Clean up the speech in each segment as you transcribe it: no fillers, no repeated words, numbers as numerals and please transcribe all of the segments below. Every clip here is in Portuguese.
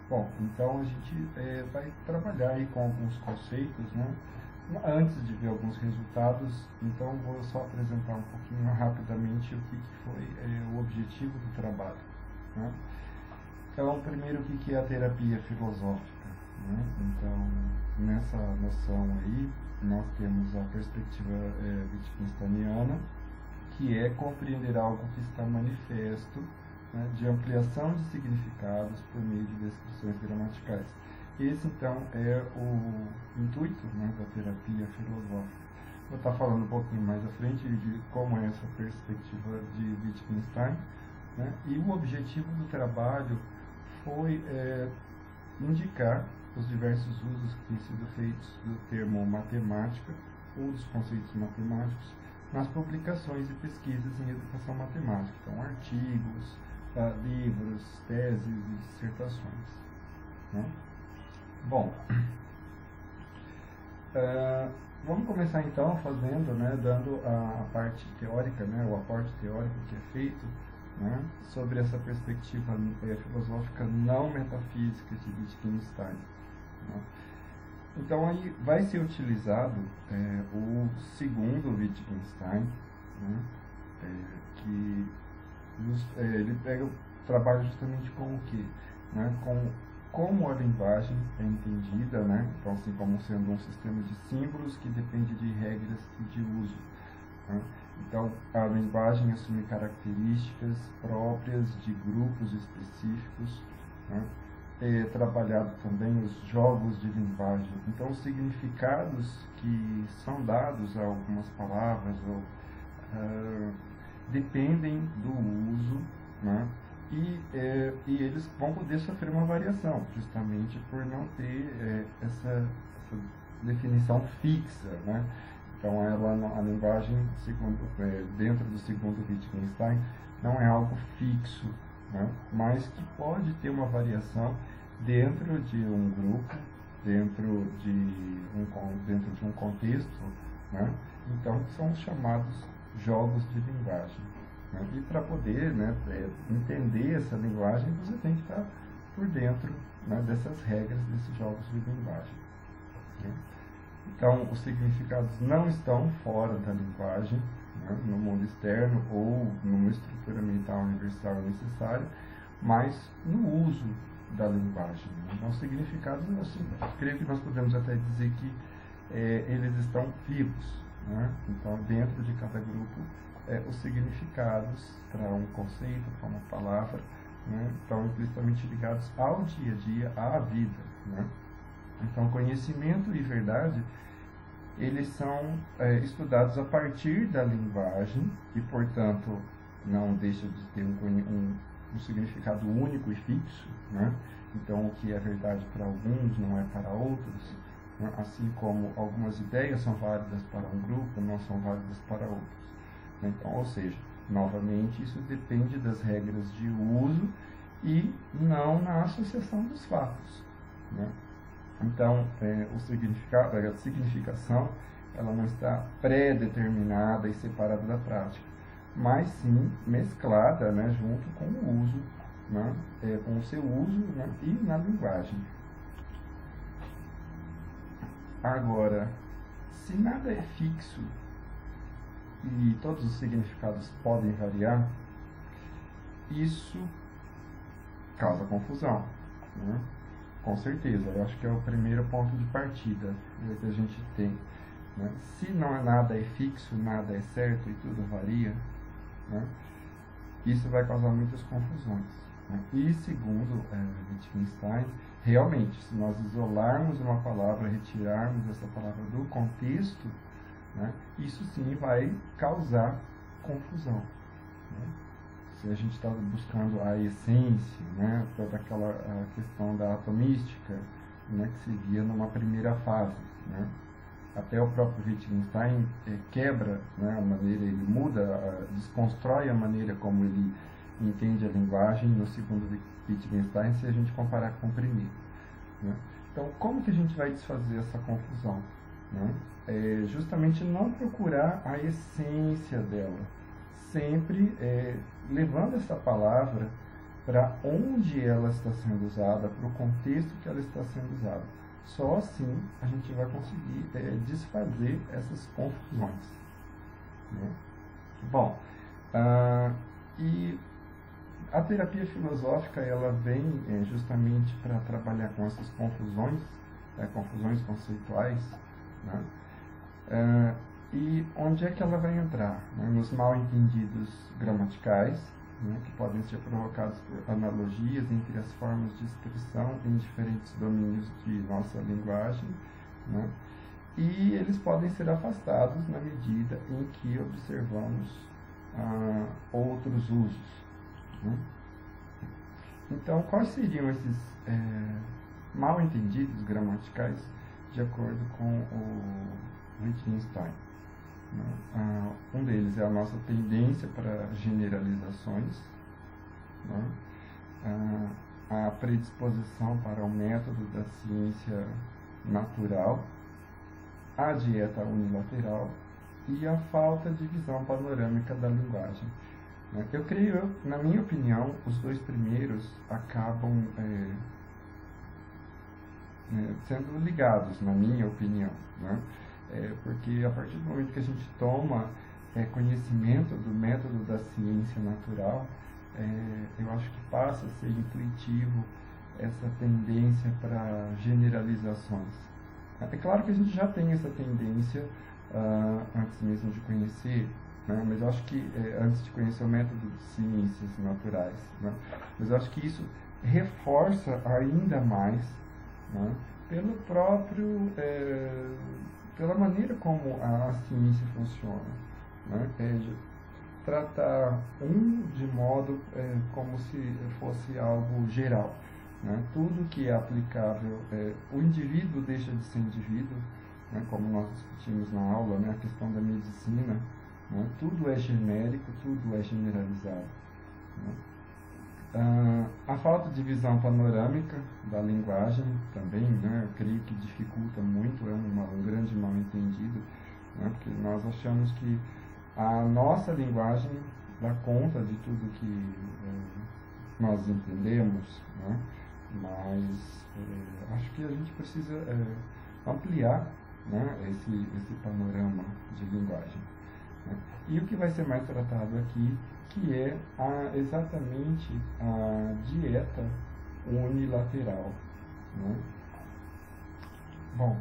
Bom, então a gente vai trabalhar aí com alguns conceitos, né? Antes de ver alguns resultados, então vou só apresentar um pouquinho rapidamente o que foi o objetivo do trabalho, né? Então, primeiro, o que é a terapia filosófica, né? Então, nessa noção aí, nós temos a perspectiva wittgensteiniana, que é compreender algo que está manifesto, né, de ampliação de significados por meio de descrições gramaticais. Esse, então, é o intuito, né, da terapia filosófica. Vou estar falando um pouquinho mais à frente de como é essa perspectiva de Wittgenstein, né, e o objetivo do trabalho foi indicar os diversos usos que têm sido feitos do termo matemática ou dos conceitos matemáticos nas publicações e pesquisas em educação matemática. Então, artigos, livros, teses e dissertações, né? Bom, vamos começar então fazendo, né, dando a parte teórica, né, o aporte teórico que é feito, né, sobre essa perspectiva filosófica não metafísica de Wittgenstein, né? Então aí vai ser utilizado o segundo Wittgenstein, né, que ele trabalha justamente com o quê? Né, com como a linguagem é entendida, né, então assim como sendo um sistema de símbolos que depende de regras e de uso, né? Então a linguagem assume características próprias de grupos específicos, né? Trabalhado também os jogos de linguagem. Então, os significados que são dados a algumas palavras dependem do uso, né? E eles vão poder sofrer uma variação, justamente por não ter essa definição fixa, né? Então, a linguagem, dentro do segundo Wittgenstein, não é algo fixo, né? Mas que pode ter uma variação dentro de um grupo, dentro de um contexto, né? Então, são os chamados jogos de linguagem, né? E para poder, né, entender essa linguagem, você tem que estar por dentro, né, dessas regras, desses jogos de linguagem, né? Então, os significados não estão fora da linguagem, né, no mundo externo ou numa estrutura mental universal necessária, mas no uso da linguagem. Então, os significados, assim, creio que nós podemos até dizer que eles estão vivos, né? Então, dentro de cada grupo, os significados para um conceito, para uma palavra, né, estão implicitamente ligados ao dia a dia, à vida, né? Então, conhecimento e verdade, eles são estudados a partir da linguagem e, portanto, não deixa de ter um significado único e fixo, né? Então, o que é verdade para alguns não é para outros, né? Assim como algumas ideias são válidas para um grupo, não são válidas para outros. Então, ou seja, novamente, isso depende das regras de uso e não na associação dos fatos, né? Então, a significação, ela não está pré-determinada e separada da prática, mas sim mesclada, né, junto com o uso, né, com o seu uso, né, e na linguagem. Agora, se nada é fixo e todos os significados podem variar, isso causa confusão, né? Com certeza, eu acho que é o primeiro ponto de partida que a gente tem, né? Se nada é fixo, nada é certo e tudo varia, né, isso vai causar muitas confusões, né? E segundo Wittgenstein, realmente, se nós isolarmos uma palavra, retirarmos essa palavra do contexto, né, isso sim vai causar confusão, né? Se a gente está buscando a essência, né, toda aquela questão da atomística, né, que se via numa primeira fase, né? Até o próprio Wittgenstein quebra, né, a maneira, ele muda, desconstrói a maneira como ele entende a linguagem no segundo Wittgenstein, se a gente comparar com o primeiro, né? Então, como que a gente vai desfazer essa confusão, né? Justamente não procurar a essência dela, sempre levando essa palavra para onde ela está sendo usada, para o contexto que ela está sendo usada. Só assim a gente vai conseguir desfazer essas confusões, né? Bom, e a terapia filosófica ela vem justamente para trabalhar com essas confusões, confusões conceituais, né? E onde é que ela vai entrar? Né? Nos mal-entendidos gramaticais, né? Que podem ser provocados por analogias entre as formas de expressão em diferentes domínios de nossa linguagem, né? E eles podem ser afastados na medida em que observamos outros usos, né? Então, quais seriam esses mal-entendidos gramaticais de acordo com o Wittgenstein? Um deles é a nossa tendência para generalizações, né? A predisposição para o método da ciência natural, a dieta unilateral e a falta de visão panorâmica da linguagem. Eu creio, na minha opinião, os dois primeiros acabam sendo ligados, na minha opinião, né? Porque a partir do momento que a gente toma conhecimento do método da ciência natural, eu acho que passa a ser intuitivo essa tendência para generalizações. É claro que a gente já tem essa tendência antes mesmo de conhecer, né? Mas eu acho que antes de conhecer o método de ciências naturais, né? Mas eu acho que isso reforça ainda mais, né? Pela maneira como a ciência funciona, né? Tratar de modo como se fosse algo geral, né? Tudo que é aplicável, o indivíduo deixa de ser indivíduo, né? Como nós discutimos na aula, né? A questão da medicina, né? Tudo é genérico, tudo é generalizado, né? A falta de visão panorâmica da linguagem também, né, eu creio que dificulta muito, um grande mal-entendido, né, porque nós achamos que a nossa linguagem dá conta de tudo que nós entendemos, né, mas acho que a gente precisa ampliar, né, esse panorama de linguagem, né. E o que vai ser mais tratado aqui, que é exatamente a dieta unilateral, né? Bom,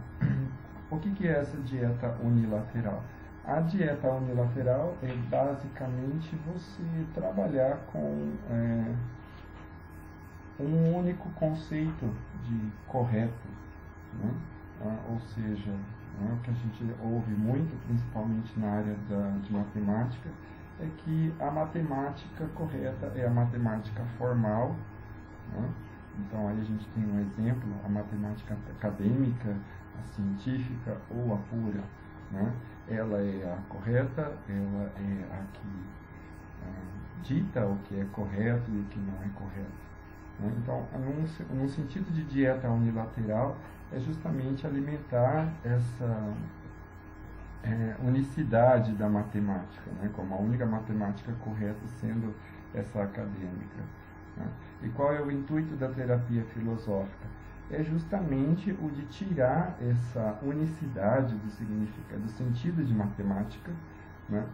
o que é essa dieta unilateral? A dieta unilateral é basicamente você trabalhar com um único conceito de correto, né? Ou seja, o que a gente ouve muito, principalmente na área de matemática, é que a matemática correta é a matemática formal, né? Então aí a gente tem um exemplo, a matemática acadêmica, a científica ou a pura, né? Ela é a correta, ela é a que dita o que é correto e o que não é correto, né? Então, num sentido de dieta unilateral, é justamente alimentar essa unicidade da matemática, né? Como a única matemática correta sendo essa acadêmica, né? E qual é o intuito da terapia filosófica? É justamente o de tirar essa unicidade do significado, do sentido de matemática, né?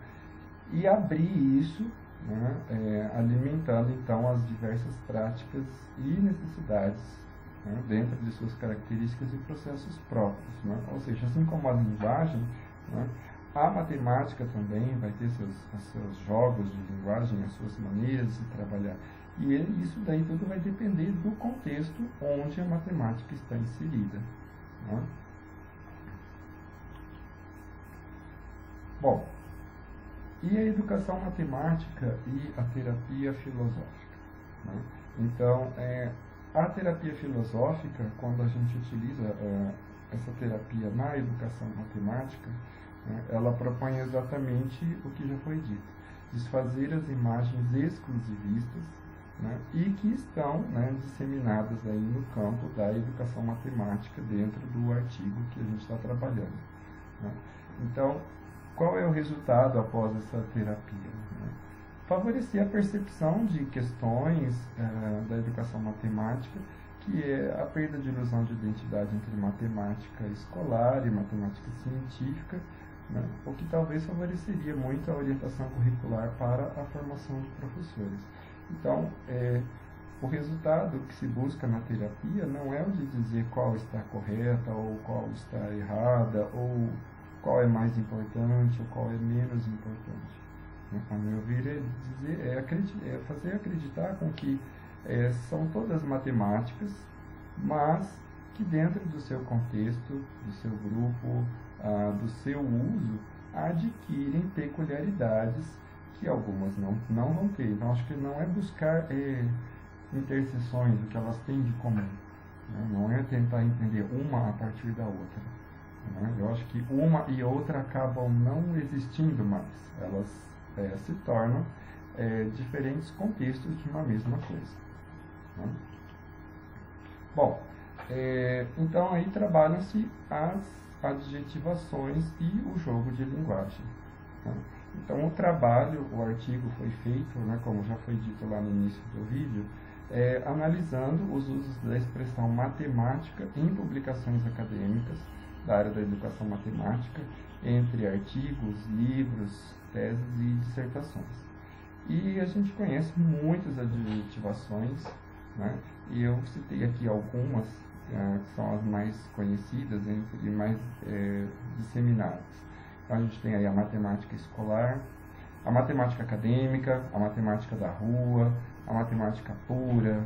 E abrir isso, né? Alimentando então as diversas práticas e necessidades, né? Dentro de suas características e processos próprios, né? Ou seja, assim como a linguagem, né? A matemática também vai ter seus jogos de linguagem, as suas maneiras de trabalhar. E isso daí tudo vai depender do contexto onde a matemática está inserida, né? Bom, e a educação matemática e a terapia filosófica, né? Então, a terapia filosófica, quando a gente utiliza essa terapia na educação matemática, né, ela propõe exatamente o que já foi dito: desfazer as imagens exclusivistas, né, e que estão, né, disseminadas aí no campo da educação matemática dentro do artigo que a gente está trabalhando, né. Então, qual é o resultado após essa terapia, né? favorecer a percepção de questões da educação matemática, que é a perda de ilusão de identidade entre matemática escolar e matemática científica, né, o que talvez favoreceria muito a orientação curricular para a formação de professores. Então, o resultado que se busca na terapia não é o de dizer qual está correta ou qual está errada, ou qual é mais importante ou qual é menos importante. A meu ver, é fazer acreditar com que são todas matemáticas, mas que dentro do seu contexto, do seu grupo, do seu uso, adquirem peculiaridades que algumas não vão ter. Então, acho que não é buscar interseções, o que elas têm de comum, né? Não é tentar entender uma a partir da outra, né? Eu acho que uma e outra acabam não existindo mais. Elas se tornam diferentes contextos de uma mesma coisa, né? Bom, então aí trabalham-se as adjetivações e o jogo de linguagem, né? Então o artigo foi feito, né, como já foi dito lá no início do vídeo, analisando os usos da expressão matemática em publicações acadêmicas da área da educação matemática, entre artigos, livros, teses e dissertações. E a gente conhece muitas adjetivações, né? E eu citei aqui algumas que são as mais conhecidas e mais disseminadas. Então a gente tem aí a matemática escolar, a matemática acadêmica, a matemática da rua, a matemática pura,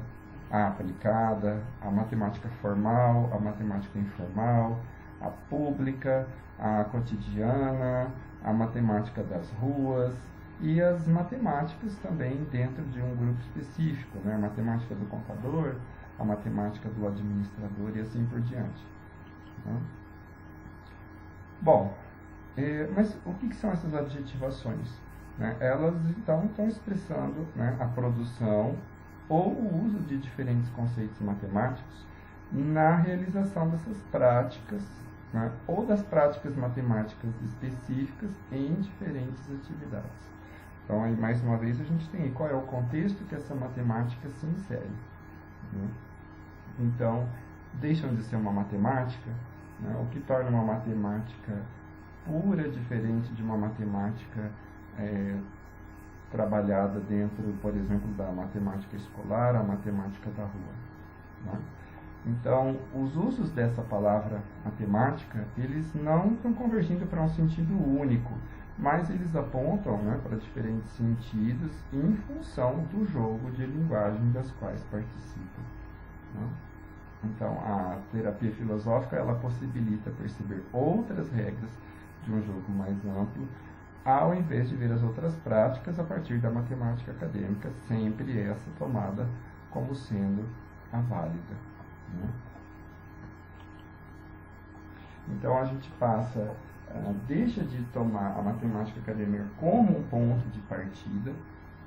a aplicada, a matemática formal, a matemática informal, a pública, a cotidiana, a matemática das ruas e as matemáticas também dentro de um grupo específico, né? A matemática do contador, a matemática do administrador e assim por diante, né? Bom, mas o que são essas adjetivações, né? Elas então estão expressando, né, a produção ou o uso de diferentes conceitos matemáticos na realização dessas práticas, né, ou das práticas matemáticas específicas em diferentes atividades. Então, aí, mais uma vez, a gente tem qual é o contexto que essa matemática se insere, né? Então, deixam de ser uma matemática, né, o que torna uma matemática pura diferente de uma matemática trabalhada dentro, por exemplo, da matemática escolar, a matemática da rua, né? Então, os usos dessa palavra matemática, eles não estão convergindo para um sentido único, mas eles apontam, né, para diferentes sentidos em função do jogo de linguagem das quais participam, né? Então, a terapia filosófica, ela possibilita perceber outras regras de um jogo mais amplo, ao invés de ver as outras práticas a partir da matemática acadêmica, sempre essa tomada como sendo a válida, né? Então a gente deixa de tomar a matemática acadêmica como um ponto de partida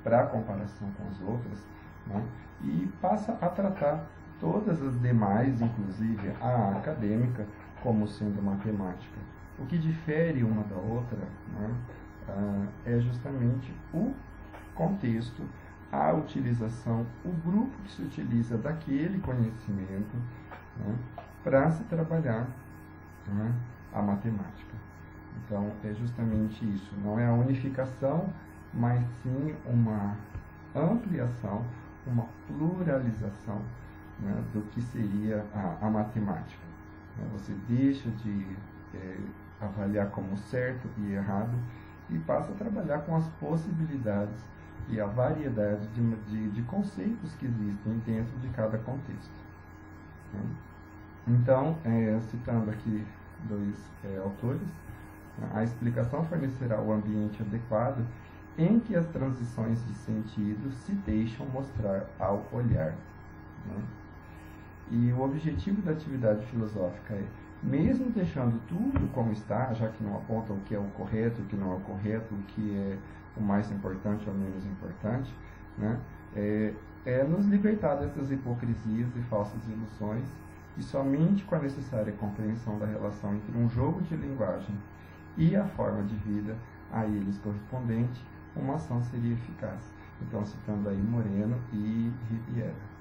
para a comparação com as outras, né? E passa a tratar todas as demais, inclusive a acadêmica, como sendo matemática. O que difere uma da outra, né, é justamente o contexto, a utilização, o grupo que se utiliza daquele conhecimento, né, para se trabalhar, né, a matemática. Então, é justamente isso. Não é a unificação, mas sim uma ampliação, uma pluralização, né, do que seria a matemática. Você deixa de avaliar como certo e errado e passa a trabalhar com as possibilidades e a variedade de conceitos que existem dentro de cada contexto, né? Então, citando aqui dois autores, a explicação fornecerá o ambiente adequado em que as transições de sentido se deixam mostrar ao olhar, né? E o objetivo da atividade filosófica é, mesmo deixando tudo como está, já que não aponta o que é o correto, o que não é o correto, o que é o mais importante ou menos importante, né, nos libertar dessas hipocrisias e falsas ilusões, e somente com a necessária compreensão da relação entre um jogo de linguagem e a forma de vida a eles correspondente, uma ação seria eficaz. Então, citando aí Moreno e Rivière.